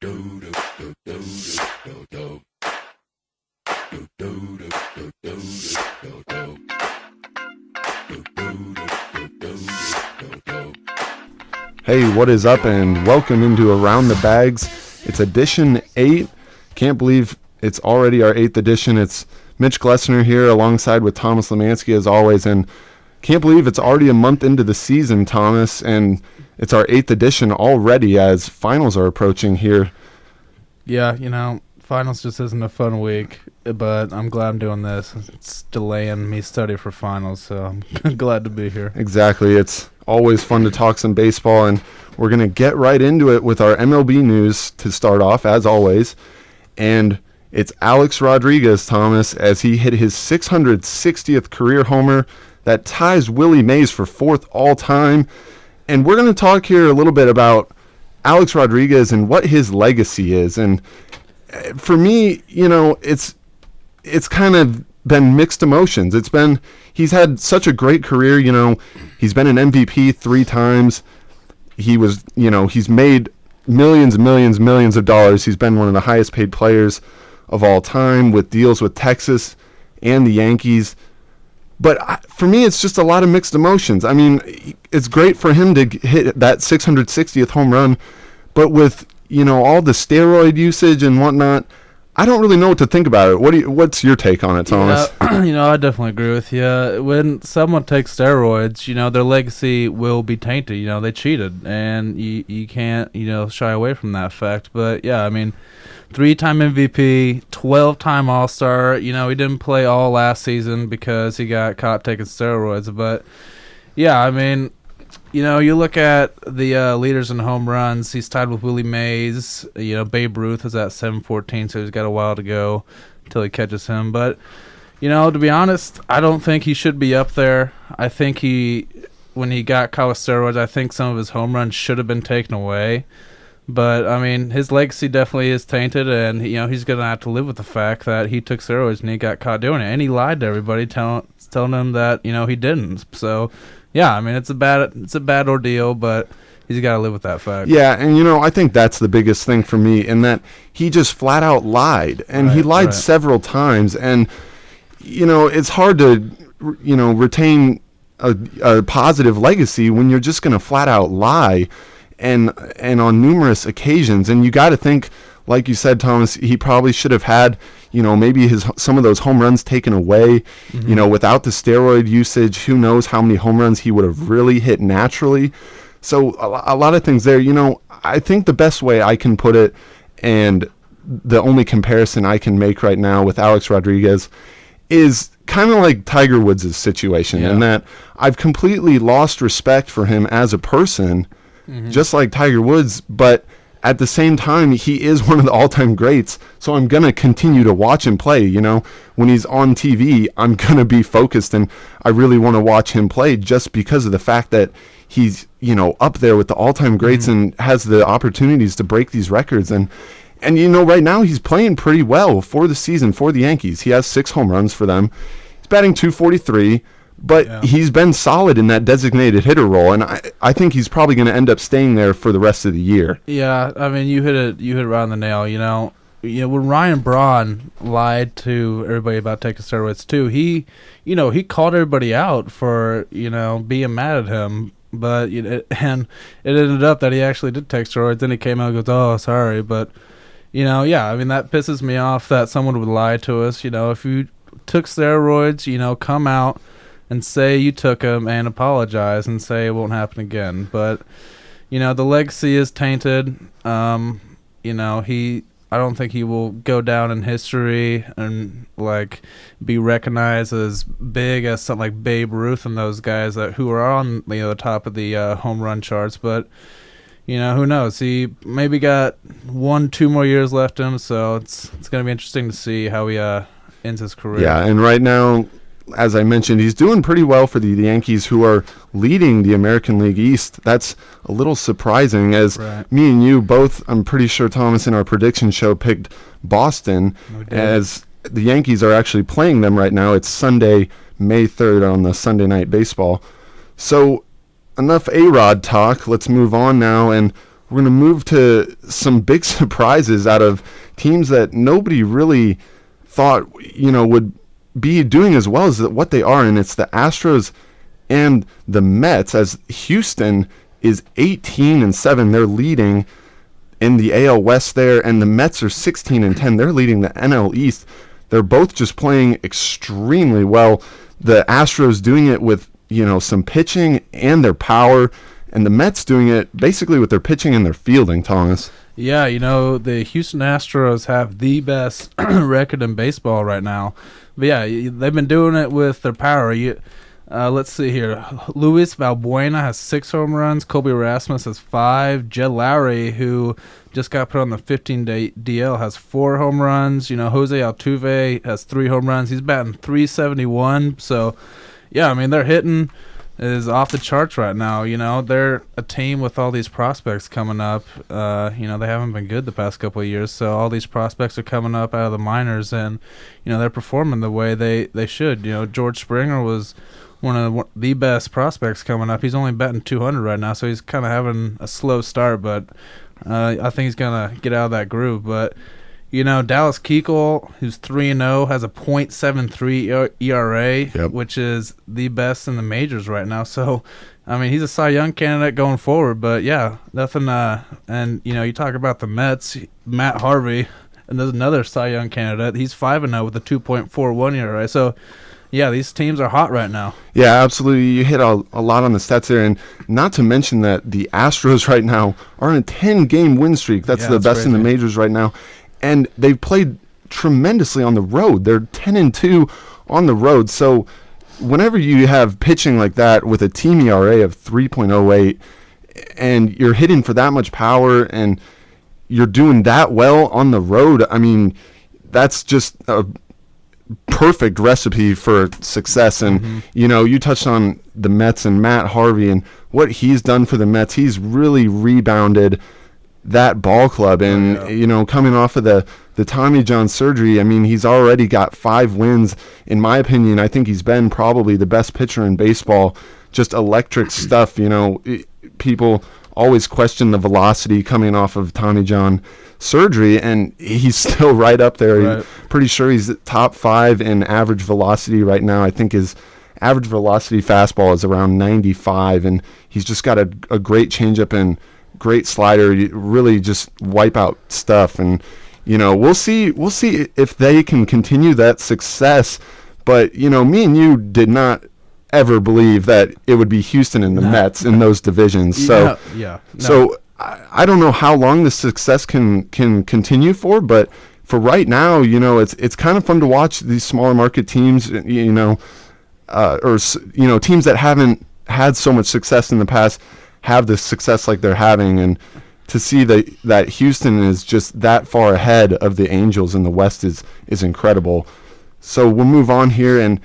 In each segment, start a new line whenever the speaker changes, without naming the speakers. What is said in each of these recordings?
Hey, what is up, and welcome into Around the Bags. It's edition 8. Can't believe it's already our 8th edition. It's Mitch Glessner here alongside with Thomas Lemanske as always, and can't believe it's already a month into the season, Thomas, and it's our 8th edition already as finals are approaching here.
Yeah, finals just isn't a fun week, but I'm glad I'm doing this. It's delaying me study for finals, so I'm glad to be here.
Exactly. It's always fun to talk some baseball, and we're going to get right into it with our MLB news to start off, as always. And it's Alex Rodriguez, Thomas, as he hit his 660th career homer. That ties Willie Mays for 4th all-time. And we're going to talk here a little bit about Alex Rodriguez and what his legacy is. And for me, it's kind of been mixed emotions. He's had such a great career. He's been an MVP 3 times. He's made millions of dollars. He's been one of the highest paid players of all time with deals with Texas and the Yankees. But for me, it's just a lot of mixed emotions. I mean, it's great for him to hit that 660th home run, but with, all the steroid usage and whatnot, I don't really know what to think about it. What's your take on it, Thomas?
Yeah, I definitely agree with you. When someone takes steroids, their legacy will be tainted. They cheated, and you can't, shy away from that fact. But, yeah, I mean, 3-time MVP, 12-time All-Star. He didn't play all last season because he got caught taking steroids. But, yeah, I mean, you look at the leaders in home runs. He's tied with Willie Mays. Babe Ruth is at 714, so he's got a while to go until he catches him. But, to be honest, I don't think he should be up there. I think when he got caught with steroids, I think some of his home runs should have been taken away. But, I mean, his legacy definitely is tainted, and, he's going to have to live with the fact that he took steroids and he got caught doing it. And he lied to everybody, telling them that, he didn't. So, yeah, I mean, it's a bad ordeal, but he's got to live with that fact.
Yeah, and, I think that's the biggest thing for me, in that he just flat out lied. And he lied several times. And, it's hard to, retain a positive legacy when you're just going to flat out lie. And on numerous occasions, and you got to think, like you said, Thomas, he probably should have had, maybe some of those home runs taken away. Mm-hmm. Without the steroid usage, who knows how many home runs he would have really hit naturally. So a lot of things there. I think the best way I can put it, and the only comparison I can make right now with Alex Rodriguez, is kind of like Tiger Woods' situation, in that I've completely lost respect for him as a person. Mm-hmm. Just like Tiger Woods, but at the same time, he is one of the all-time greats, so I'm going to continue to watch him play. When he's on TV, I'm going to be focused, and I really want to watch him play just because of the fact that he's, up there with the all-time greats and has the opportunities to break these records. And right now he's playing pretty well for the season for the Yankees. He has 6 home runs for them. He's batting .243. But he's been solid in that designated hitter role, and I think he's probably going to end up staying there for the rest of the year.
Yeah, I mean, you hit it right on the nail. When Ryan Braun lied to everybody about taking steroids too, he called everybody out for being mad at him. But and it ended up that he actually did take steroids. Then he came out and goes, "Oh, sorry," but I mean, that pisses me off that someone would lie to us. If you took steroids, come out and say you took them and apologize and say it won't happen again. But, the legacy is tainted. I don't think he will go down in history and, be recognized as big as something like Babe Ruth and those guys who are on, the top of the home run charts. But, who knows? He maybe got 1-2 more years left in him, so it's going to be interesting to see how he ends his career.
Yeah, and right now, as I mentioned, he's doing pretty well for the Yankees, who are leading the American League East. That's a little surprising, as me and you both, I'm pretty sure, Thomas, in our prediction show, picked Boston, as the Yankees are actually playing them right now. It's Sunday, May 3rd on the Sunday Night Baseball. So enough A-Rod talk. Let's move on now, and we're going to move to some big surprises out of teams that nobody really thought, would be doing as well as what they are, and it's the Astros and the Mets, as Houston is 18-7. They're leading in the AL West there, and the Mets are 16-10. They're leading the NL East. They're both just playing extremely well. The Astros doing it with, some pitching and their power, and the Mets doing it basically with their pitching and their fielding, Thomas.
Yeah, the Houston Astros have the best record in baseball right now. But yeah, they've been doing it with their power. Let's see here. Luis Valbuena has 6 home runs. Colby Rasmus has 5. Jed Lowry, who just got put on the 15-day DL, has 4 home runs. Jose Altuve has 3 home runs. He's batting .371. So, yeah, their hitting is off the charts right now. They're a team with all these prospects coming up. They haven't been good the past couple of years, so all these prospects are coming up out of the minors, and they're performing the way they should. George Springer was one of the best prospects coming up. He's only batting .200 right now, so he's kind of having a slow start, but I think he's gonna get out of that groove. But Dallas Keuchel, who's 3-0, has a .73 ERA, which is the best in the majors right now. So, he's a Cy Young candidate going forward. But, yeah, nothing. And, you talk about the Mets, Matt Harvey, and there's another Cy Young candidate. He's 5-0 with a 2.41 ERA. So, yeah, these teams are hot right now. Yeah,
absolutely. You hit a lot on the stats there. And not to mention that the Astros right now are on a 10-game win streak. That's the best crazy in the majors right now. And they've played tremendously on the road. They're 10-2 on the road. So whenever you have pitching like that with a team ERA of 3.08 and you're hitting for that much power and you're doing that well on the road, that's just a perfect recipe for success. And, you touched on the Mets and Matt Harvey and what he's done for the Mets. He's really rebounded that ball club, and coming off of the Tommy John surgery, he's already got 5 wins. In my opinion, I think he's been probably the best pitcher in baseball. Just electric stuff. People always question the velocity coming off of Tommy John surgery, and he's still right up there. Right. Pretty sure he's top 5 in average velocity right now. I think his average velocity fastball is around 95, and he's just got a great changeup and great slider, really just wipe out stuff. And we'll see if they can continue that success. But me and you did not ever believe that it would be Houston and the Mets in those divisions. So So I don't know how long the success can continue for, but for right now, it's kind of fun to watch these smaller market teams, or teams that haven't had so much success in the past have this success like they're having, and to see that Houston is just that far ahead of the Angels in the West is incredible. So we'll move on here, and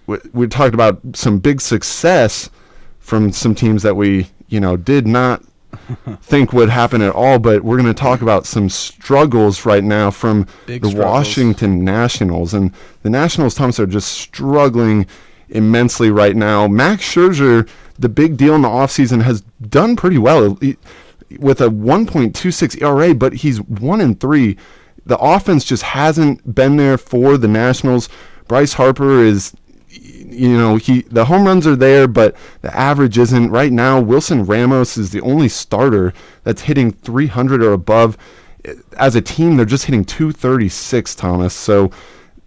we talked about some big success from some teams that we did not think would happen at all, but we're going to talk about some struggles right now from Washington Nationals. And the Nationals, Thomas, are just struggling immensely right now. Max Scherzer, the big deal in the offseason, has done pretty well with a 1.26 ERA, but he's 1-3. The offense just hasn't been there for the Nationals. Bryce Harper is, the home runs are there, but the average isn't. Right now, Wilson Ramos is the only starter that's hitting 300 or above. As a team, they're just hitting 236, Thomas. So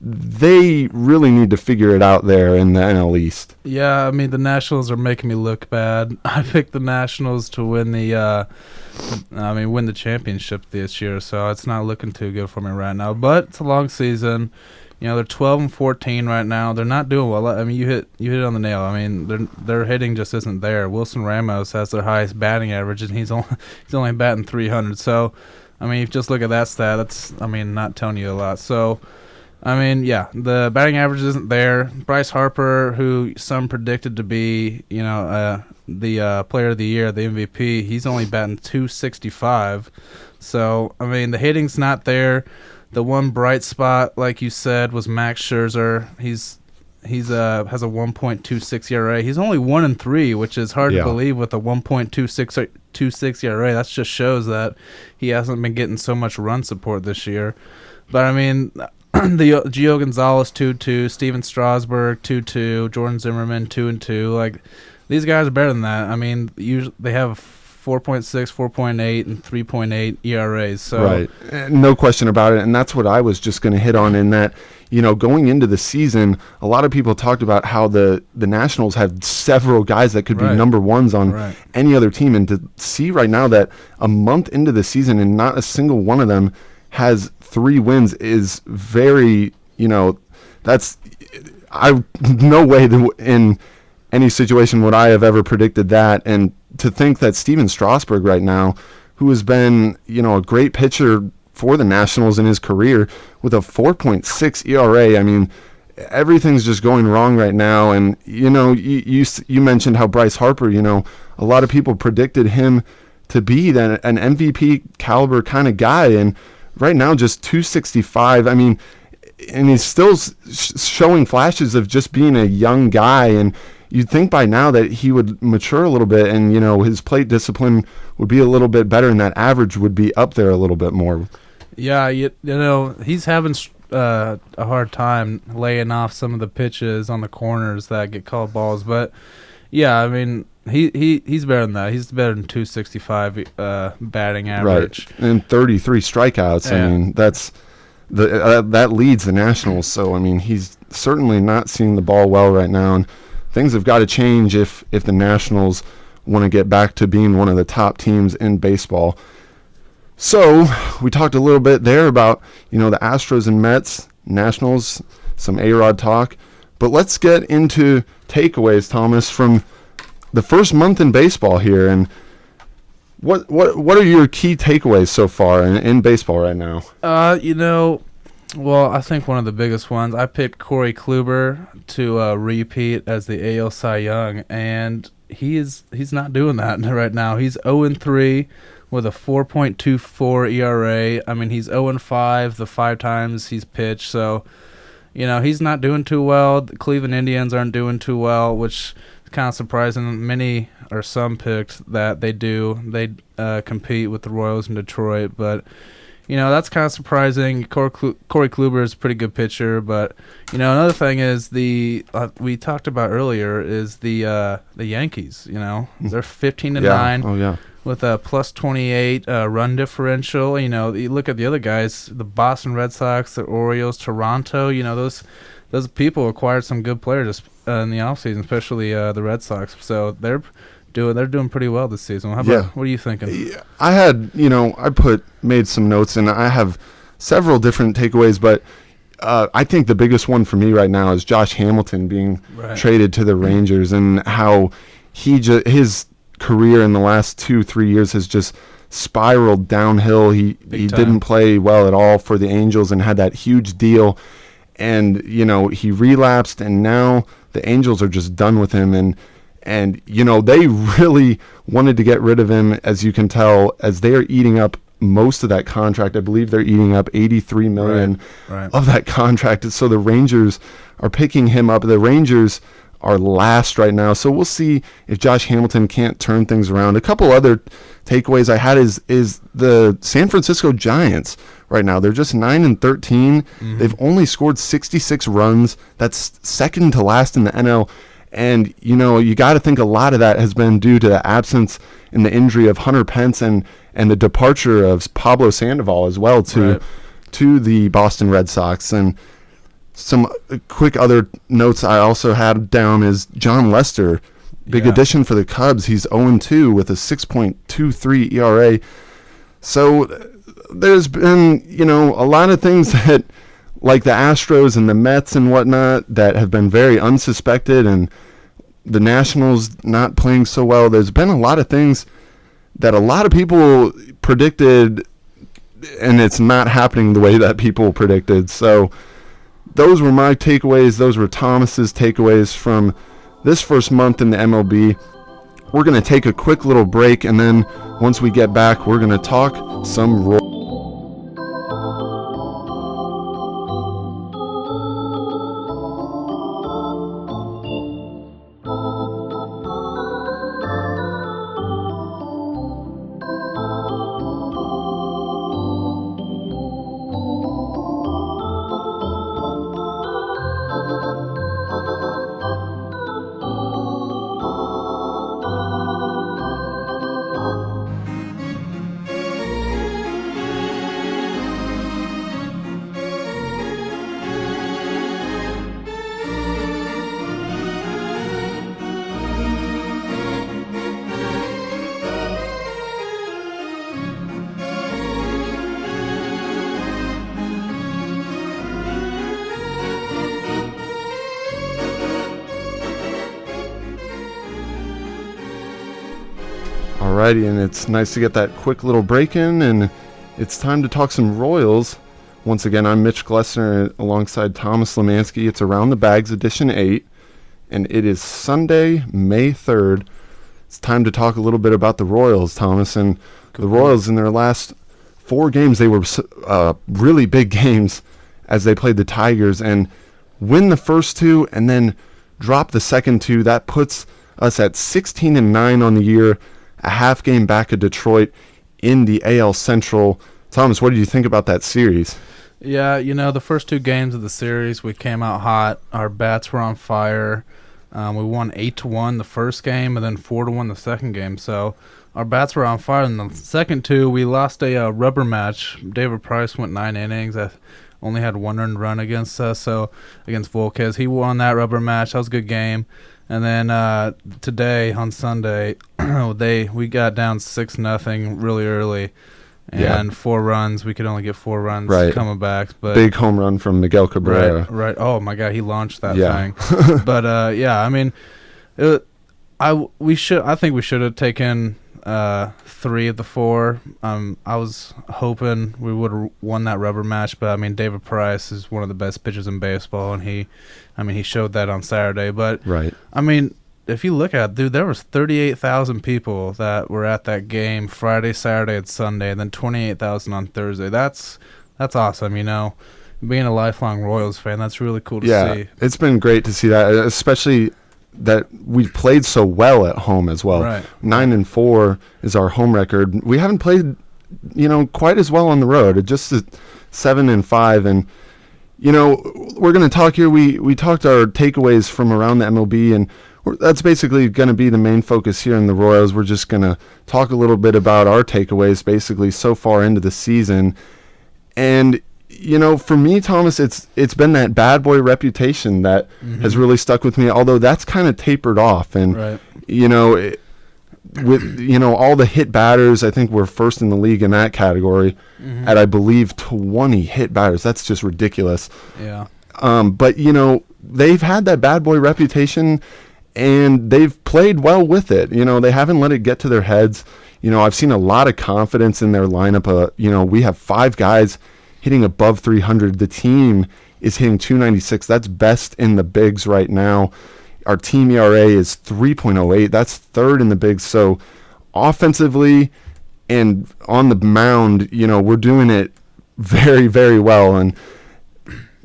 they really need to figure it out there in the NL East.
Yeah, the Nationals are making me look bad. I picked the Nationals to win win the championship this year, so it's not looking too good for me right now. But it's a long season. They're 12-14 right now. They're not doing well. You hit it on the nail. Their hitting just isn't there. Wilson Ramos has their highest batting average, and he's only batting 300. So, if you just look at that stat, that's not telling you a lot. So, the batting average isn't there. Bryce Harper, who some predicted to be, the player of the year, the MVP, he's only batting .265. So, the hitting's not there. The one bright spot, like you said, was Max Scherzer. He's has a 1.26 ERA. He's only 1-3, which is hard to believe with a 1.26 2.6 ERA. That just shows that he hasn't been getting so much run support this year. But I mean, the Gio Gonzalez 2.2, Steven Strasburg 2.2, Jordan Zimmerman 2.2. Like, these guys are better than that. I mean, usually they have 4.6, 4.8, and 3.8 ERAs. So
right, no question about it. And that's what I was just going to hit on, in that, you know, going into the season, a lot of people talked about how the Nationals have several guys that could be number ones on any other team. And to see right now that a month into the season and not a single one of them has 3 wins is very, you know, that's, no way in any situation would I have ever predicted that. And to think that Steven Strasburg right now, who has been, you know, a great pitcher for the Nationals in his career with a 4.6 ERA, I mean, everything's just going wrong right now. And, you know, you mentioned how Bryce Harper, you know, a lot of people predicted him to be an MVP caliber kind of guy. And right now, just 265. I mean, and he's still showing flashes of just being a young guy. And you'd think by now that he would mature a little bit, and, you know, his plate discipline would be a little bit better, and that average would be up there a little bit more.
Yeah, you know, he's having a hard time laying off some of the pitches on the corners that get called balls. But, yeah, I mean, he's better than that. He's better than 265 batting average.
Right, and 33 strikeouts. Yeah. I mean, that's that leads the Nationals. So, I mean, he's certainly not seeing the ball well right now, and things have got to change if the Nationals want to get back to being one of the top teams in baseball. So we talked a little bit there about, you know, the Astros and Mets, Nationals, some A-Rod talk. But let's get into takeaways, Thomas, from the first month in baseball here. And what are your key takeaways so far in baseball right now?
You know, well, I think one of the biggest ones, I picked Corey Kluber to repeat as the AL Cy Young, and he's not doing that right now. He's 0-3 with a 4.24 ERA. I mean, he's 0-5 the 5 times he's pitched. So, you know, he's not doing too well. The Cleveland Indians aren't doing too well, which is kind of surprising. Many or some picked that they do. They compete with the Royals in Detroit, but, you know, that's kind of surprising. Corey Kluber is a pretty good pitcher, but, you know, another thing is we talked about earlier is the Yankees. You know, they're 15-9.
Oh yeah.
With a plus 28 run differential. You know, you look at the other guys, the Boston Red Sox, the Orioles, Toronto. You know, those people acquired some good players in the offseason, especially the Red Sox. So they're doing pretty well this season. What are you thinking?
I had, you know, made some notes, and I have several different takeaways, but I think the biggest one for me right now is Josh Hamilton being traded to the Rangers, and how his career in the last 2-3 years has just spiraled downhill. He didn't play well at all for the Angels and had that huge deal, and, you know, he relapsed, and now the Angels are just done with him, and you know, they really wanted to get rid of him, as you can tell, as they are eating up most of that contract. I believe they're eating up $83 million of that contract. So the Rangers are picking him up. The Rangers are last right now. So we'll see if Josh Hamilton can't turn things around. A couple other takeaways I had is the San Francisco Giants right now. They're just 9-13. Mm-hmm. They've only scored 66 runs. That's second to last in the NL. And, you know, you got to think a lot of that has been due to the absence and the injury of Hunter Pence and the departure of Pablo Sandoval as well to the Boston Red Sox. And some quick other notes I also had down is John Lester, big addition for the Cubs. He's 0-2 with a 6.23 ERA. So there's been, you know, a lot of things that, like the Astros and the Mets and whatnot, that have been very unsuspected, and the Nationals not playing so well. There's been a lot of things that a lot of people predicted, and it's not happening the way that people predicted. So those were my takeaways. Those were Thomas's takeaways from this first month in the MLB. We're going to take a quick little break, and then once we get back, we're going to talk some Royals. Alrighty, and it's nice to get that quick little break in, and it's time to talk some Royals. Once again, I'm Mitch Glessner alongside Thomas Lemanske. It's Around the Bags Edition 8, and it is Sunday, May 3rd. It's time to talk a little bit about the Royals, Thomas. And the Royals, in their last 4 games, they were really big games as they played the Tigers, and win the first 2 and then drop the second 2. That puts us at 16-9 on the year, a half game back of Detroit in the AL Central. Thomas, what do you think about that series?
Yeah, the first 2 games of the series, we came out hot. Our bats were on fire. We won 8-1 the first game and then 4-1 the second game. So our bats were on fire. In the second 2, we lost a rubber match. David Price went 9 innings. I only had 1 earned run against us, so against Volquez. He won that rubber match. That was a good game. And then today, on Sunday, we got down 6-0 really early. And 4 runs. We could only get 4 runs coming back. But
big home run from Miguel Cabrera.
Right. Oh my God, he launched that thing. But I mean, I think we should have taken 3 of the 4. I was hoping we would have won that rubber match, but I mean, David Price is one of the best pitchers in baseball, and he showed that on Saturday. But I mean, if you look at it, dude, there was 38,000 people that were at that game Friday, Saturday, and Sunday, and then 28,000 on Thursday. That's awesome, Being a lifelong Royals fan, that's really cool to see.
Yeah, it's been great to see that, especially that we've played so well at home as well.
Right.
9-4 is our home record. We haven't played, quite as well on the road. It just 7-5, and we're going to talk here. We talked our takeaways from around the MLB, and that's basically going to be the main focus here in the Royals. We're just going to talk a little bit about our takeaways basically so far into the season. And, for me, Thomas, it's been that bad boy reputation that has really stuck with me, although that's kind of tapered off. And, with, all the hit batters, I think we're first in the league in that category at, I believe, 20 hit batters. That's just ridiculous.
Yeah.
But, they've had that bad boy reputation, and they've played well with it. They haven't let it get to their heads. I've seen a lot of confidence in their lineup. We have 5 guys hitting above 300. The team is hitting 296. That's best in the bigs right now. Our team ERA is 3.08. That's 3rd in the bigs. So offensively and on the mound, we're doing it very, very well. And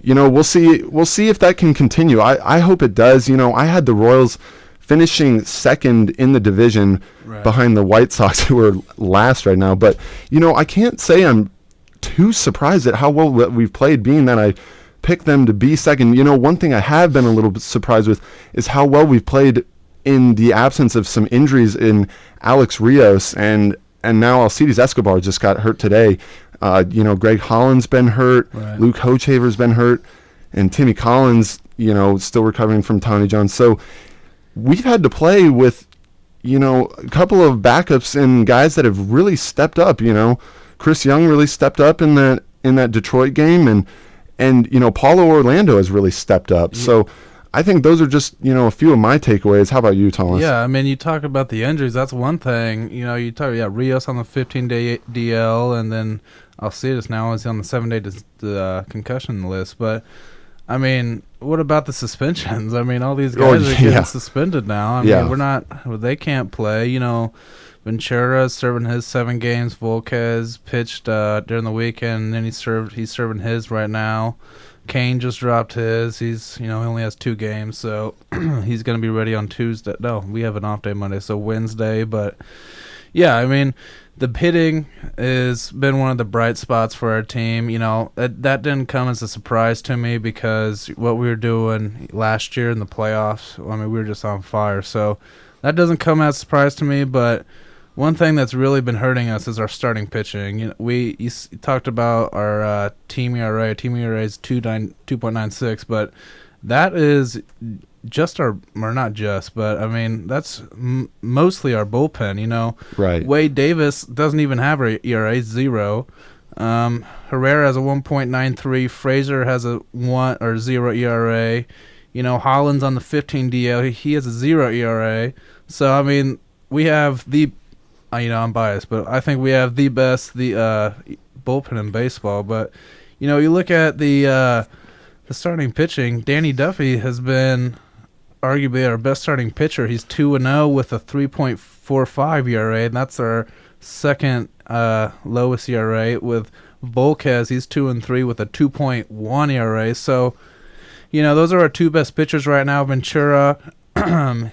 we'll see if that can continue. I hope it does. I had the Royals finishing 2nd in the division behind the White Sox, who are last right now. But, I can't say I'm too surprised at how well we've played, being that I picked them to be 2nd. One thing I have been a little bit surprised with is how well we've played in the absence of some injuries in Alex Rios, and now Alcides Escobar just got hurt today. Greg Holland's been hurt, Luke Hochevar's been hurt, and Timmy Collins, still recovering from Tommy John. So we've had to play with, a couple of backups and guys that have really stepped up. Chris Young really stepped up in that Detroit game, and Paulo Orlando has really stepped up. Yeah. So I think those are just, a few of my takeaways. How about you, Thomas?
Yeah, I mean, you talk about the injuries. That's one thing. You talk, Rios on the 15-day DL, and then Alcides now is on the 7-day concussion list. But, I mean, what about the suspensions? I mean, all these guys are getting suspended now. I mean, they can't play. Ventura is serving his 7 games. Volquez pitched during the weekend, and then he's serving his right now. Kane just dropped his. He's he only has 2 games, so he's going to be ready on Tuesday. No, we have an off day Monday, so Wednesday. But yeah, I mean, the hitting has been one of the bright spots for our team. That didn't come as a surprise to me, because what we were doing last year in the playoffs, I mean, we were just on fire. So that doesn't come as a surprise to me, but one thing that's really been hurting us is our starting pitching. You talked about our team ERA. Team ERA is 2.96, but that is just not just, but I mean, that's mostly our bullpen.
Right.
Wade Davis doesn't even have an ERA, 0. Herrera has a 1.93. Frazier has a 1 or 0 ERA. Holland's on the 15 DL. He has a 0 ERA. So I mean, we have the I'm biased, but I think we have the best bullpen in baseball. But you look at the starting pitching. Danny Duffy has been arguably our best starting pitcher. He's 2-0 with a 3.45 ERA, and that's our second lowest ERA. With Volquez, he's 2-3 with a 2.1 ERA. So, those are our two best pitchers right now. Ventura,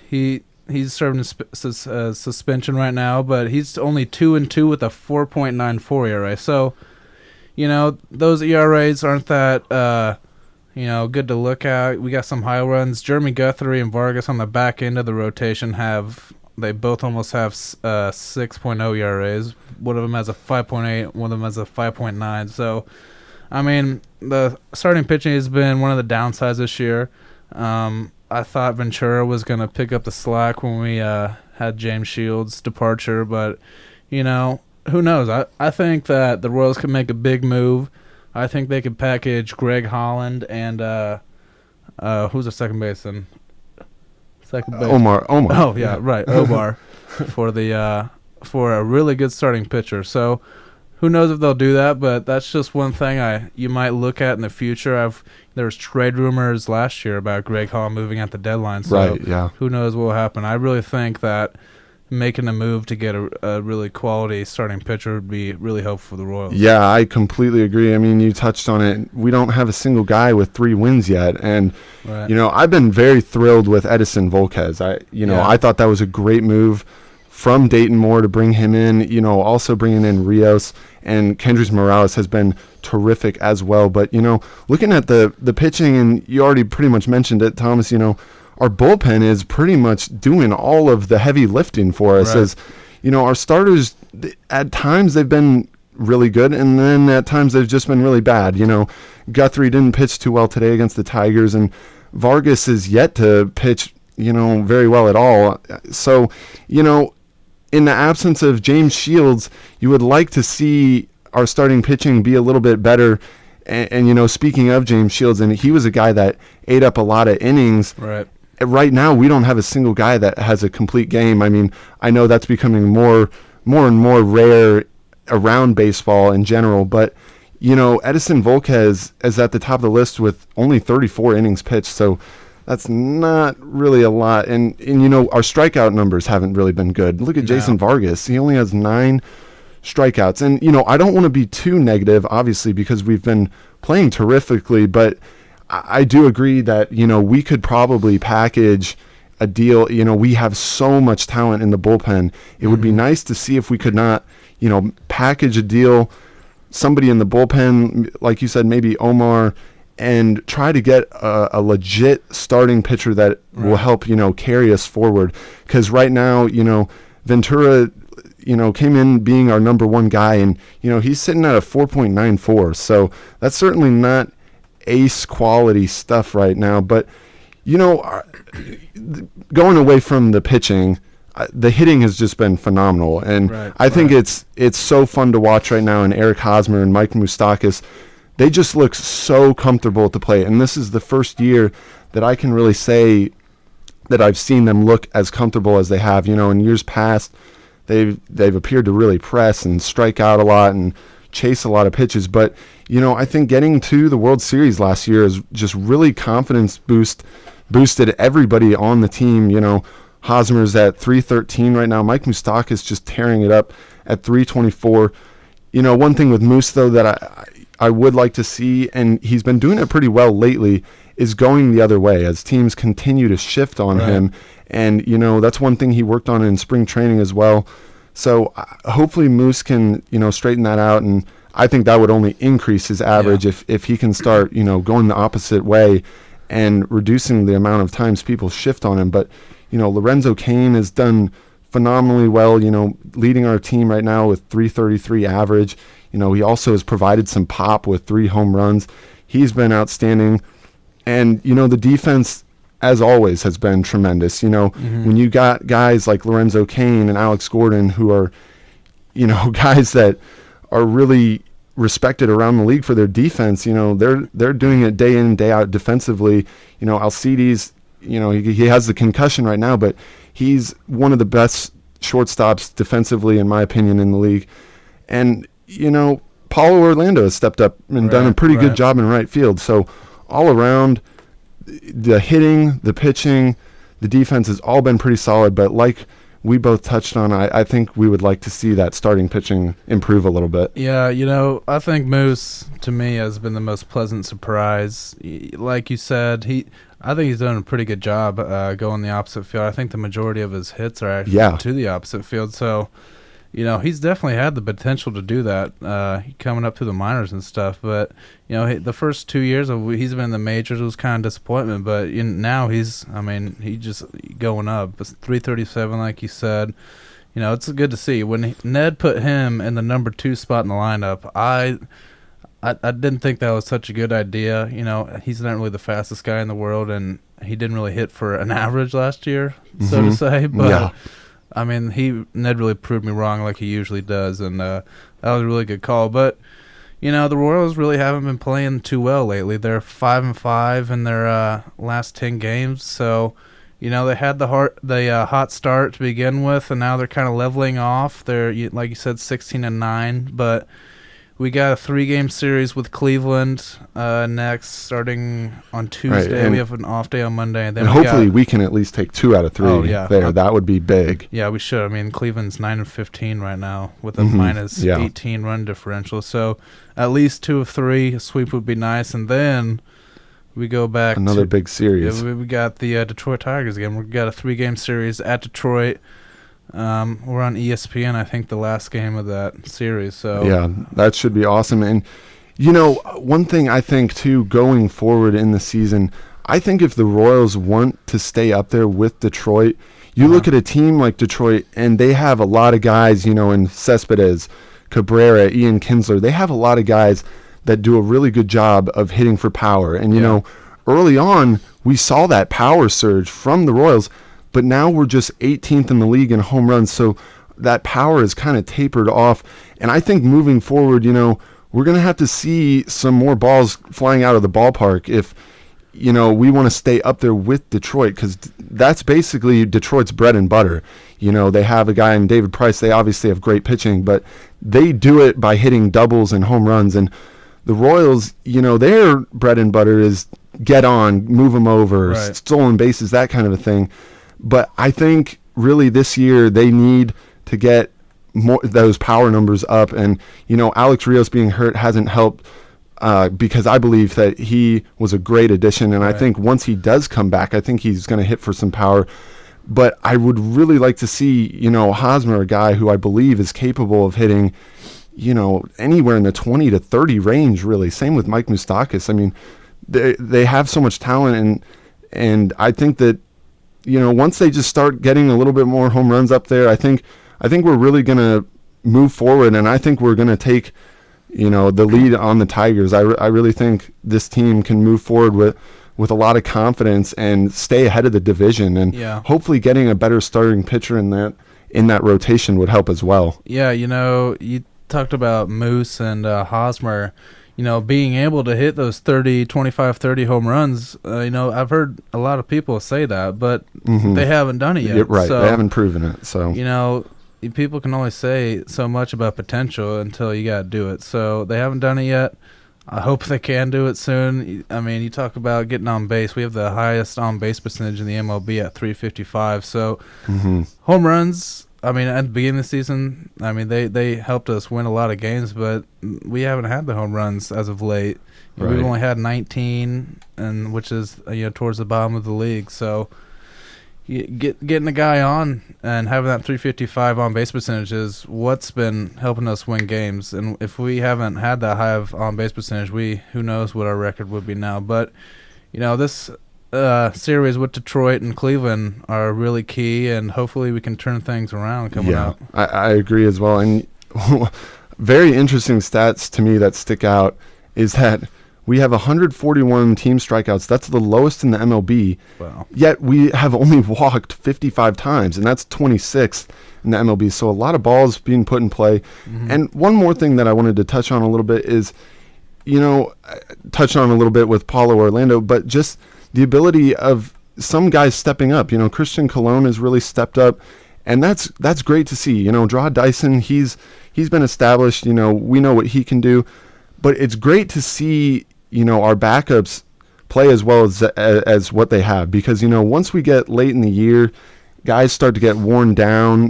he's serving suspension right now, but he's only 2-2 with a 4.94 ERA. So, those ERAs aren't that good to look at. We got some high runs. Jeremy Guthrie and Vargas on the back end of the rotation they both almost have 6.0 ERAs. One of them has a 5.8, one of them has a 5.9. So, the starting pitching has been one of the downsides this year. I thought Ventura was going to pick up the slack when we had James Shields' departure, but, who knows? I think that the Royals could make a big move. I think they could package Greg Holland and who's the second baseman?
Omar.
Oh yeah, right, Omar for a really good starting pitcher. So who knows if they'll do that? But that's just one thing you might look at in the future. There was trade rumors last year about Greg Holland moving at the deadline. So
right, yeah.
Who knows what will happen? I really think that making a move to get a really quality starting pitcher would be really helpful for the Royals.
Yeah, I completely agree. You touched on it. We don't have a single guy with 3 wins yet. And,
right.
I've been very thrilled with Edison Volquez. I thought that was a great move from Dayton Moore to bring him in, also bringing in Rios, and Kendrys Morales has been terrific as well. But, looking at the pitching, and you already pretty much mentioned it, Thomas, our bullpen is pretty much doing all of the heavy lifting for us. Right. As our starters, at times they've been really good, and then at times they've just been really bad. Guthrie didn't pitch too well today against the Tigers, and Vargas is yet to pitch, very well at all. So, in the absence of James Shields, you would like to see our starting pitching be a little bit better. And speaking of James Shields, and he was a guy that ate up a lot of innings.
Right.
Right now, we don't have a single guy that has a complete game. I know that's becoming more and more rare around baseball in general, but, Edison Volquez is at the top of the list with only 34 innings pitched, so that's not really a lot. And our strikeout numbers haven't really been good. Look at Jason Vargas. He only has 9 strikeouts. And, I don't want to be too negative, obviously, because we've been playing terrifically, but I do agree that, we could probably package a deal. We have so much talent in the bullpen. It would be nice to see if we could not, package a deal, somebody in the bullpen, like you said, maybe Omar, and try to get a legit starting pitcher that will help, carry us forward. Because right now, Ventura, came in being our number 1 guy, and, he's sitting at a 4.94. So that's certainly not ace quality stuff right now. But, going away from the pitching, the hitting has just been phenomenal. And I think it's so fun to watch right now. And Eric Hosmer and Mike Moustakas, they just look so comfortable at the plate. And this is the first year that I can really say that I've seen them look as comfortable as they have. In years past, they've appeared to really press and strike out a lot and chase a lot of pitches. But, I think getting to the World Series last year is just really confidence boosted everybody on the team. Hosmer's at 313 right now. Mike Moustakas just tearing it up at 324. One thing with Moose, though, that I would like to see, and he's been doing it pretty well lately, is going the other way as teams continue to shift on him. And, that's one thing he worked on in spring training as well. So hopefully Moose can, straighten that out. And I think that would only increase his average if he can start, going the opposite way and reducing the amount of times people shift on him. But, Lorenzo Cain has done phenomenally well, leading our team right now with 333 average. He also has provided some pop with 3 home runs. He's been outstanding. And, the defense, as always, has been tremendous. When you got guys like Lorenzo Cain and Alex Gordon, who are, guys that are really respected around the league for their defense, they're doing it day in and day out defensively. Alcides, he has the concussion right now, but he's one of the best shortstops defensively, in my opinion, in the league. And, Paulo Orlando has stepped up and done a pretty good job in right field. So all around, the hitting, the pitching, the defense has all been pretty solid. But like we both touched on, I think we would like to see that starting pitching improve a little bit.
Yeah, I think Moose, to me, has been the most pleasant surprise. Like you said, I think he's done a pretty good job going the opposite field. I think the majority of his hits are actually to the opposite field. So, he's definitely had the potential to do that coming up through the minors and stuff. But, the first 2 years he's been in the majors was kind of disappointment. But now he's just going up. It's 337, like you said. It's good to see. When Ned put him in the number 2 spot in the lineup, I didn't think that was such a good idea. He's not really the fastest guy in the world, and he didn't really hit for an average last year, so to say. But Ned really proved me wrong, like he usually does, and that was a really good call. But the Royals really haven't been playing too well lately. They're 5-5 in their last 10 games, so they had the hot start to begin with, and now they're kind of leveling off. They're, like you said, 16-9, but we got a 3-game series with Cleveland next, starting on Tuesday.
Right,
we have an off day on Monday. And then
hopefully we can at least take 2 out of 3 there. That would be big.
Yeah, we should. Cleveland's 9-15 right now with a minus 18 run differential. So at least 2 of 3. A sweep would be nice. And then we go back
another big series.
Yeah, we got the Detroit Tigers again. We've got a 3-game series at Detroit. We're on ESPN, I think, the last game of that series. So
yeah, that should be awesome. And one thing I think too, going forward in the season, I think if the Royals want to stay up there with Detroit, you look at a team like Detroit, and they have a lot of guys, in Cespedes, Cabrera, Ian Kinsler. They have a lot of guys that do a really good job of hitting for power. And early on, we saw that power surge from the Royals. But now we're just 18th in the league in home runs, so that power is kind of tapered off. And I think moving forward, we're going to have to see some more balls flying out of the ballpark if, we want to stay up there with Detroit, because that's basically Detroit's bread and butter. They have a guy in David Price. They obviously have great pitching, but they do it by hitting doubles and home runs. And the Royals, their bread and butter is get on, move them over, stolen bases, that kind of a thing. But I think really this year they need to get more those power numbers up. And, Alex Rios being hurt hasn't helped because I believe that he was a great addition. And I think once he does come back, I think he's going to hit for some power. But I would really like to see, Hosmer, a guy who I believe is capable of hitting, anywhere in the 20 to 30 range, really. Same with Mike Moustakas. They have so much talent. And I think that, once they just start getting a little bit more home runs up there, I think we're really going to move forward, and I think we're going to take, the lead on the Tigers. I really think this team can move forward with a lot of confidence and stay ahead of the division, and hopefully getting a better starting pitcher in that rotation would help as well.
Yeah, you talked about Moose and Hosmer. Being able to hit those 25, 30 home runs, I've heard a lot of people say that, but they haven't done it yet.
Right,
so,
they haven't proven it. So
people can only say so much about potential until you got to do it. So they haven't done it yet. I hope they can do it soon. You talk about getting on base. We have the highest on base percentage in the MLB at 355. So home runs, at the beginning of the season, they helped us win a lot of games, but we haven't had the home runs as of late. Right. We've only had 19, and which is towards the bottom of the league. So getting a guy on and having that 355 on base percentage is what's been helping us win games. And if we haven't had that high of on base percentage, who knows what our record would be now. But this series with Detroit and Cleveland are really key, and hopefully we can turn things around coming up.
I agree as well. And very interesting stats to me that stick out is that we have 141 team strikeouts. That's the lowest in the MLB.
Wow. Yet
we have only walked 55 times, and that's 26th in the MLB. So a lot of balls being put in play. And one more thing that I wanted to touch on a little bit is, touch on a little bit with Paulo Orlando, but just the ability of some guys stepping up. Christian Colon has really stepped up, And that's great to see. Draw Dyson, he's been established. We know what he can do. But it's great to see, our backups play as well as what they have. Because, once we get late in the year, guys start to get worn down.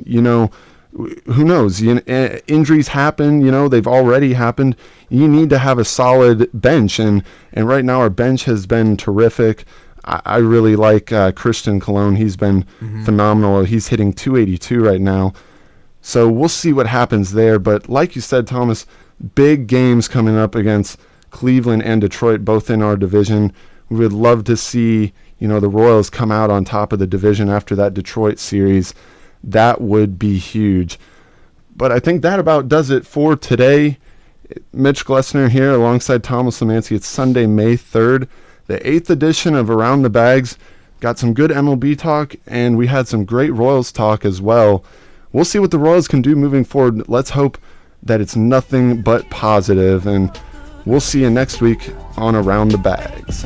Who knows? Injuries happen. They've already happened. You need to have a solid bench, and right now our bench has been terrific. I really like Christian Cologne. He's been phenomenal. He's hitting .282 right now. So we'll see what happens there. But like you said, Thomas, big games coming up against Cleveland and Detroit, both in our division. We would love to see, the Royals come out on top of the division after that Detroit series. That would be huge. But I think that about does it for today. Mitch Glessner here alongside Thomas Lemanske. It's Sunday, May 3rd, the 8th edition of Around the Bags. Got some good MLB talk, and we had some great Royals talk as well. We'll see what the Royals can do moving forward. Let's hope that it's nothing but positive, and we'll see you next week on Around the Bags.